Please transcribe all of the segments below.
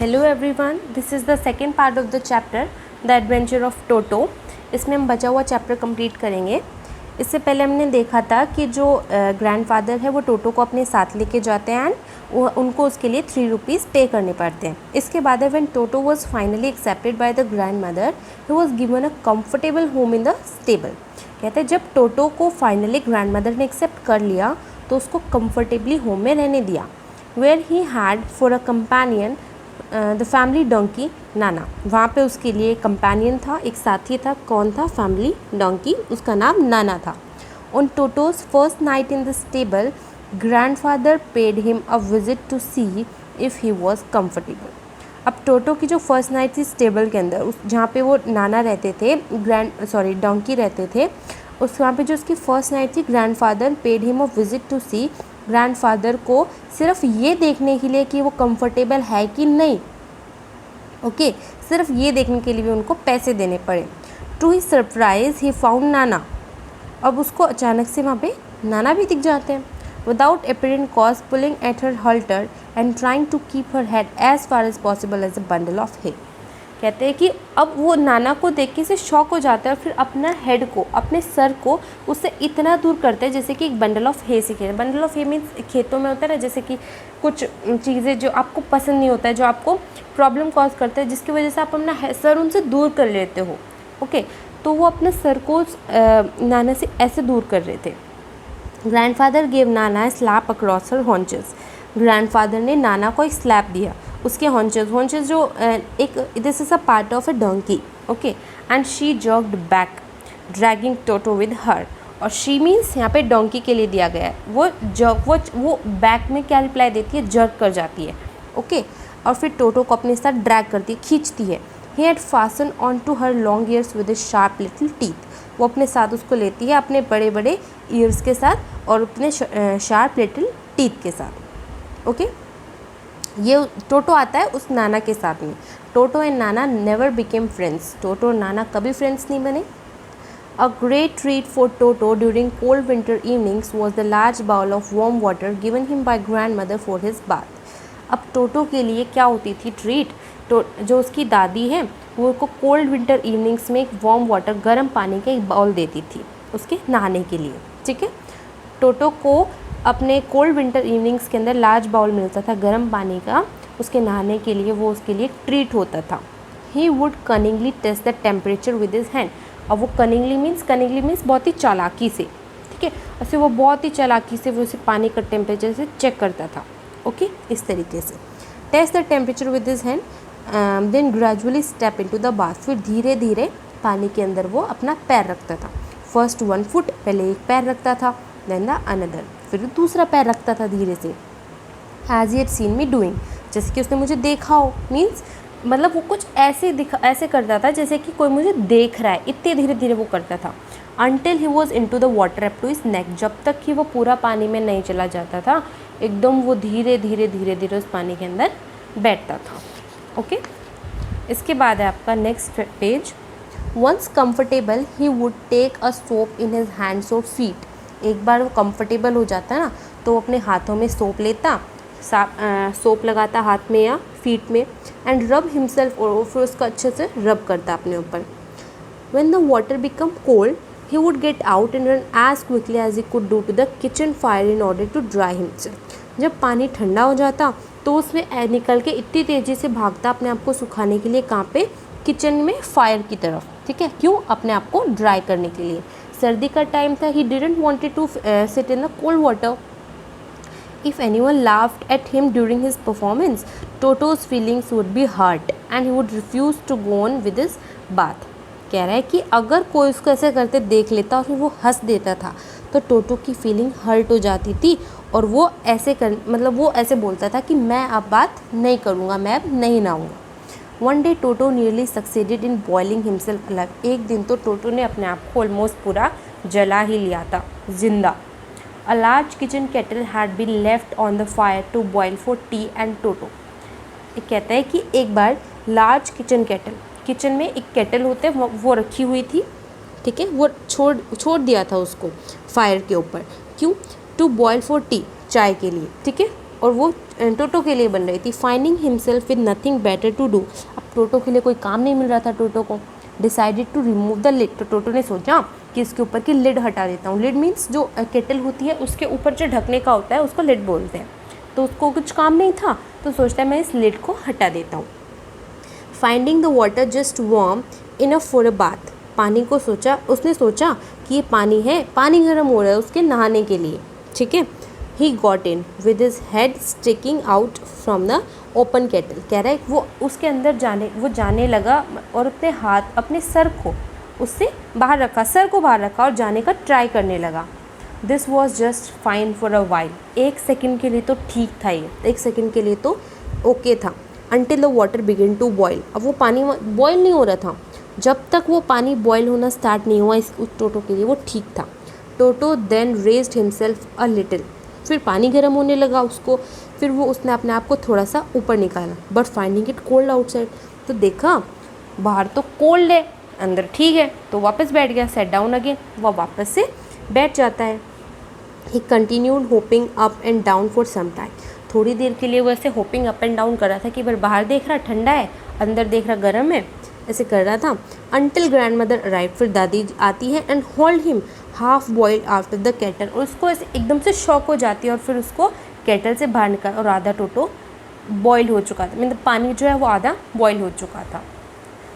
Hello everyone, this is the second part of the chapter the adventure of Toto. इसमें हम बचा हुआ chapter complete करेंगे। इससे पहले हमने देखा था कि जो ग्रैंडफादर है वो टोटो को अपने साथ लेके जाते हैं एंड उनको उसके लिए 3 रुपीज़ पे करने पड़ते हैं। इसके बाद when Toto was finally accepted by the grandmother he was given a comfortable home in the stable. कहते हैं जब टोटो को फाइनली ग्रैंड मदर ने एक्सेप्ट कर लिया तो उसको कंफर्टेबली होम में रहने दिया। Where he had for a companion the family donkey Nana. वहाँ पे उसके लिए कंपेनियन था, एक साथी था। कौन था? फैमिली डोंकी, उसका नाम नाना था। On Toto's first night in the stable grandfather paid him a visit to see if he was comfortable. अब टोटो की जो फर्स्ट नाइट थी स्टेबल के अंदर, उस जहाँ पे वो नाना रहते थे, डोंकी रहते थे, उस वहाँ पे जो उसकी फर्स्ट नाइट थी grandfather paid him a visit to see. Grandfather को सिर्फ ये देखने के लिए कि वो कंफर्टेबल है कि नहीं, ओके, सिर्फ ये देखने के लिए भी उनको पैसे देने पड़े। To he surprise he found Nana. अब उसको अचानक से वहाँ पे नाना भी दिख जाते हैं। Without apparent cause pulling at her halter and trying to keep her head as far as possible as a bundle of hay. कहते हैं कि अब वो नाना को देख के से शॉक हो जाता है और फिर अपना हेड को, अपने सर को उससे इतना दूर करते हैं जैसे कि एक बंडल ऑफ हे से खेल। बंडल ऑफ हे मीन्स खेतों में होता है ना, जैसे कि कुछ चीज़ें जो आपको पसंद नहीं होता है, जो आपको प्रॉब्लम कॉज करता है, जिसकी वजह से आप अपना सर उनसे दूर कर लेते हो। ओके, तो वो अपने सर को नाना से ऐसे दूर कर रहे थे। ग्रैंडफादर गेव नाना स्लैप अक्रॉस हर हॉन्चेस। ग्रैंडफादर ने नाना को एक स्लैप दिया उसके हॉन्चेस जो एक this is a part of a donkey, okay, and she jerked back dragging toto with her. और शी मीन्स यहाँ पे डोंकी के लिए दिया गया है। वो बैक में क्या रिप्लाई देती है? जर्क कर जाती है, ओके, और फिर टोटो को अपने साथ ड्रैग करती है, खींचती है। He had fasten on to her long ears with sharp little teeth. वो अपने साथ उसको लेती है अपने बड़े बड़े ईयर्स के साथ और अपने शार्प लिटिल टीथ के साथ, ओके। ये टोटो आता है उस नाना के साथ में। Toto and Nana never became friends. Toto और नाना कभी फ्रेंड्स नहीं बने। A great treat for Toto during cold winter evenings was the large bowl of warm water given him by grandmother for his bath. अब Toto के लिए क्या होती थी ट्रीट? जो उसकी दादी है वो उसको कोल्ड विंटर इवनिंग्स में एक वार्म वाटर, गर्म पानी का एक बाउल देती थी उसके नहाने के लिए, ठीक है। टोटो को अपने कोल्ड विंटर इवनिंग्स के अंदर लार्ज बाउल मिलता था गर्म पानी का उसके नहाने के लिए, वो उसके लिए ट्रीट होता था। He would cunningly test the temperature with his hand. और वो कनिंगली मीन्स बहुत ही चालाकी से, ठीक है, ऐसे वो बहुत ही चालाकी से वो उसे पानी का टेम्परेचर से चेक करता था, ओके, इस तरीके से। Test the temperature with his hand then gradually step into the bath. फिर धीरे धीरे पानी के अंदर वो अपना पैर रखता था। फर्स्ट 1 फुट, पहले एक पैर रखता था, देन द अनदर, फिर दूसरा पैर रखता था धीरे से। As he had seen me doing, जैसे कि उसने मुझे देखा हो, मीन्स मतलब वो कुछ ऐसे करता था जैसे कि कोई मुझे देख रहा है, इतने धीरे धीरे वो करता था। Until he was in to the water up to his neck, जब तक कि वो पूरा पानी में नहीं चला जाता था, एकदम वो धीरे धीरे उस पानी के अंदर बैठता था, ओके। इसके बाद है आपका next page. Once comfortable he would take a soap in his hands और फीट। एक बार वो कंफर्टेबल हो जाता है ना तो वो अपने हाथों में सोप लेता, सोप लगाता हाथ में या फीट में, एंड रब हिमसेल्फ, और फिर उसको अच्छे से रब करता अपने ऊपर। When the water become cold he would get out and run as quickly as he could do to the kitchen fire in order to dry himself. जब पानी ठंडा हो जाता तो उसमें निकल के इतनी तेज़ी से भागता अपने आप को सुखाने के लिए, कहाँ पे? किचन में, फायर की तरफ, ठीक है। क्यों? अपने आप को ड्राई करने के लिए। सर्दी का टाइम था, he didn't wanted to sit in the cold water. If anyone laughed at him during his performance Toto's feelings would be hurt and he would refuse to go on with his bath. कह रहा है कि अगर कोई उसको ऐसे करते देख लेता और फिर वो हंस देता था तो टोटो की फीलिंग हर्ट हो जाती थी और वो वो ऐसे बोलता था कि मैं अब बात नहीं करूँगा, मैं अब नहीं नहाऊँगा। One day Toto nearly succeeded in boiling himself alive. एक दिन तो टोटो ने अपने आप को ऑलमोस्ट पूरा जला ही लिया था जिंदा। A large kitchen kettle had been left on the fire to boil for tea and Toto. कहता है कि एक बार लार्ज किचन केटल, किचन में एक केटल होते हैं वो रखी हुई थी, ठीक है, वो छोड़ दिया था उसको फायर के ऊपर। क्यों? टू बॉयल फॉर टी, चाय के लिए, ठीक है। और वो टोटो के लिए बन रही थी। Finding himself with nothing better to do, अब टोटो के लिए कोई काम नहीं मिल रहा था टोटो को। Decided to remove the lid, तो टोटो ने सोचा कि इसके ऊपर की लिड हटा देता हूँ। लिड मीन्स जो केटल होती है उसके ऊपर जो ढकने का होता है उसको लिड बोलते हैं। तो उसको कुछ काम नहीं था तो सोचता है मैं इस लिड को हटा देता हूँ। Finding the water just warm enough for a bath, पानी को सोचा, उसने सोचा कि ये पानी है, पानी गर्म हो रहा है उसके नहाने के लिए, ठीक है। He got in with his head sticking out from the open kettle, कह रहा है वो उसके अंदर जाने लगा और अपने हाथ, अपने सर को उससे बाहर रखा, सर को बाहर रखा और जाने का ट्राई करने लगा। This was just fine for a while, एक सेकेंड के लिए तो ठीक था, ये एक सेकेंड के लिए तो ओके था। Until the water begin to boil, अब वो पानी बॉयल नहीं हो रहा था, जब तक वो पानी बॉयल होना स्टार्ट नहीं हुआ उस टोटो के लिए वो ठीक था। Toto then raised himself a little, फिर पानी गर्म होने लगा उसको, फिर वो उसने अपने आप को थोड़ा सा ऊपर निकाला। But finding it cold outside, तो देखा बाहर तो कोल्ड है, अंदर ठीक है, तो वापस बैठ गया। सेट डाउन अगेन, वह वापस से बैठ जाता है। He continued hopping up and down for some time, थोड़ी देर के लिए वो ऐसे होपिंग अप एंड डाउन कर रहा था कि बाहर देख रहा ठंडा है, अंदर देख रहा गर्म है, ऐसे कर रहा था। अनटिल ग्रैंड मदर अराइव, फिर दादी आती है and hold him half boiled after the kettle, और उसको ऐसे एकदम से शॉक हो जाती है और फिर उसको केटल से बाहर निकाल, और आधा टोटो बॉयल हो चुका था, मतलब पानी जो है वो आधा बॉयल हो चुका था।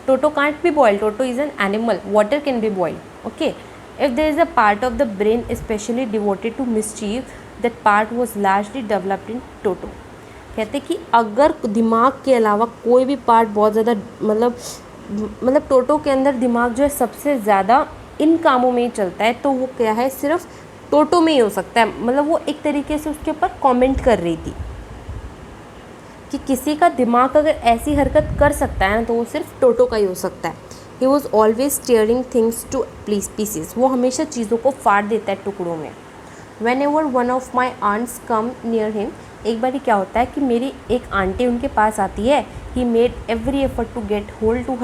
Toto can't be boiled, Toto is an animal, water can be boiled, okay. If there is a part of the brain specially devoted to mischief, that part was largely developed in Toto. कहते कि अगर दिमाग के अलावा कोई भी part बहुत ज़्यादा मतलब टोटो के अंदर दिमाग जो है सबसे ज़्यादा इन कामों में ही चलता है, तो वो क्या है, सिर्फ टोटो में ही हो सकता है। मतलब वो एक तरीके से उसके ऊपर कमेंट कर रही थी कि किसी का दिमाग अगर ऐसी हरकत कर सकता है ना तो वो सिर्फ टोटो का ही हो सकता है। He was always tearing things to pieces, वो हमेशा चीज़ों को फाड़ देता है टुकड़ों में। Whenever one of my aunts come near him, एक बार क्या होता है कि मेरी एक आंटी उनके पास आती है। He made every effort to get hold of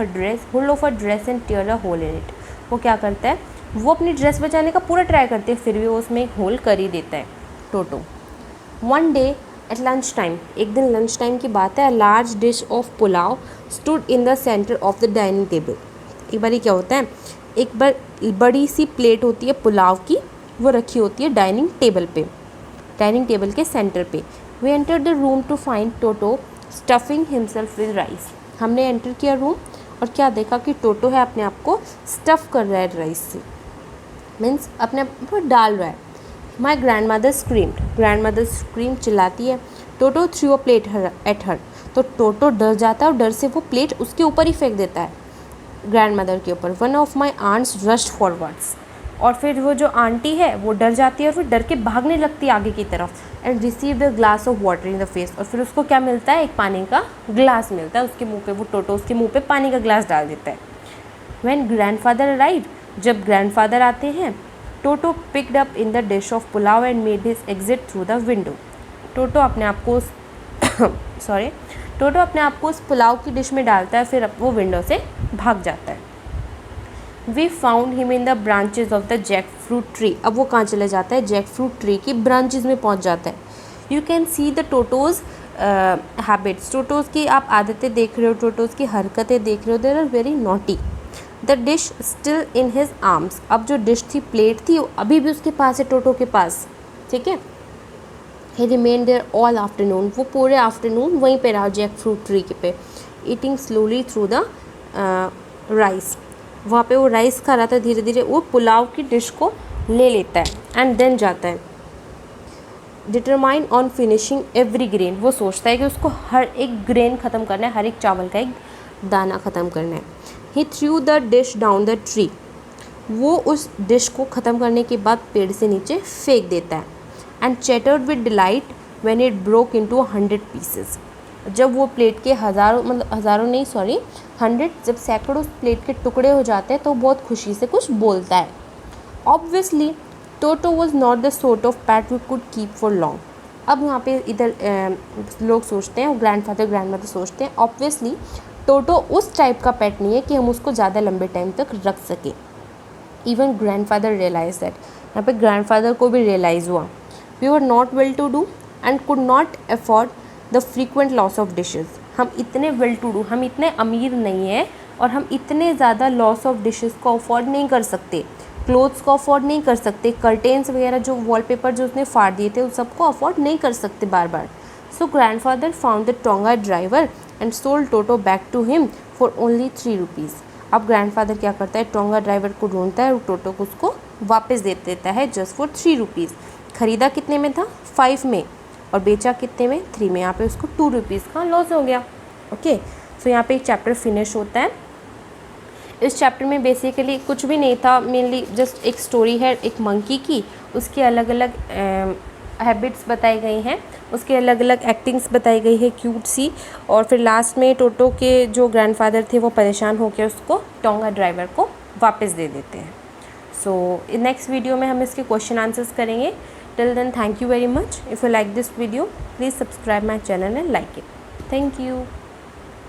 her dress and tear a hole in it, वो क्या करता है, वो अपनी ड्रेस बचाने का पूरा ट्राई करती है, फिर भी वो उसमें एक होल कर ही देता है Toto. One day at lunch time, एक दिन लंच टाइम की बात है, a large dish of pulao stood in the centre of the dining table. एक बार क्या होता है, एक बार बड़ी सी प्लेट होती है पुलाव की, वो रखी होती है डाइनिंग टेबल के सेंटर पे। We enter the room to find Toto stuffing himself with rice, हमने एंटर किया रूम और क्या देखा कि टोटो है अपने आप को स्टफ़ कर रहा है राइस से, मीन्स अपने आप को डाल रहा है। माई ग्रैंड मदर स्क्रीम, चिल्लाती है। Toto threw a plate at her, तो टोटो डर जाता है और डर से वो प्लेट उसके ऊपर ही फेंक देता है, ग्रैंड मदर के ऊपर। One of my aunts rushed forwards, और फिर वो जो आंटी है वो डर जाती है और फिर डर के भागने लगती है आगे की तरफ। And receive the glass of water in the face, और फिर उसको क्या मिलता है, एक पानी का ग्लास मिलता है उसके मुंह पे, वो टोटो उसके मुंह पे पानी का ग्लास डाल देता है। व्हेन ग्रैंडफादर अराइव, जब ग्रैंडफादर आते हैं, Toto picked up in the dish of pulao and made his exit through the window. Toto अपने आप को उस पुलाव की डिश में डालता है, फिर वो विंडो से भाग जाता है। We found him in the branches of the jackfruit tree, अब वो कहाँ चले जाता है, जैक फ्रूट ट्री की ब्रांचेज में पहुँच जाता है। You can see the Toto's habits, Toto's की आप आदतें देख रहे हो, टोटोज़ की हरकतें देख रहे हो, there are very naughty. The dish still in his arms, अब जो डिश थी, प्लेट थी, वो अभी भी उसके पास है, टोटो के पास, ठीक है। He remain there all afternoon, वो पूरे आफ्टरनून वहीं पे रहा जैक फ्रूट ट्री के पे। Eating slowly through the rice, वहाँ पे वो राइस खा रहा था, धीरे धीरे वो पुलाव की डिश को ले लेता है एंड देन जाता है। Determine on finishing every grain, वो सोचता है कि उसको हर एक ग्रेन ख़त्म करना है, हर एक चावल का एक दाना ख़त्म करना है। He threw the dish down the tree, वो उस डिश को ख़त्म करने के बाद पेड़ से नीचे फेंक देता है। And chattered with delight when it broke into 100 pieces, जब वो प्लेट के जब सैकड़ों प्लेट के टुकड़े हो जाते हैं तो बहुत खुशी से कुछ बोलता है। Obviously Toto was not the sort of pet we could keep for long, अब यहाँ पे इधर लोग सोचते हैं, ग्रैंडफादर ग्रैंडमदर सोचते हैं, ऑब्वियसली टोटो उस टाइप का पेट नहीं है कि हम उसको ज़्यादा लंबे टाइम तक रख सकें। इवन ग्रैंडफादर रियलाइज दैट, यहाँ पे ग्रैंडफादर को भी रियलाइज़ हुआ। We were not well to do and could not afford the frequent loss of dishes. हम इतने वेल टू डू, हम इतने अमीर नहीं हैं और हम इतने ज़्यादा लॉस ऑफ डिशेज़ को अफोर्ड नहीं कर सकते, क्लोथ्स को अफोर्ड नहीं कर सकते, कर्टेन्स वगैरह जो वॉलपेपर जो उसने फाड़ दिए थे उस सबको अफोर्ड नहीं कर सकते बार बार। So grandfather found the tonga driver and sold Toto back to him for only 3 rupees. अब ग्रैंडफादर क्या करता है, टोंगा ड्राइवर को ढूंढता है और टोटो को उसको वापस दे देता है जस्ट फॉर 3 रुपीज़। ख़रीदा कितने में था, 5 में, और बेचा कितने में, 3 में। यहाँ पे उसको 2 रुपीज़ का लॉस हो गया। ओके, सो यहाँ पे एक चैप्टर फिनिश होता है। इस चैप्टर में बेसिकली कुछ भी नहीं था, मेनली जस्ट एक स्टोरी है एक मंकी की, उसकी अलग अलग हैबिट्स बताई गई हैं, उसके अलग अलग एक्टिंग्स बताई गई है क्यूट सी, और फिर लास्ट में टोटो के जो ग्रैंडफादर थे वो परेशान होकर उसको टोंगा ड्राइवर को वापस दे देते हैं। सो नेक्स्ट वीडियो में हम इसके क्वेश्चन आंसर्स करेंगे। Till then, thank you very much. If you like this video, please subscribe my channel and like it. Thank you.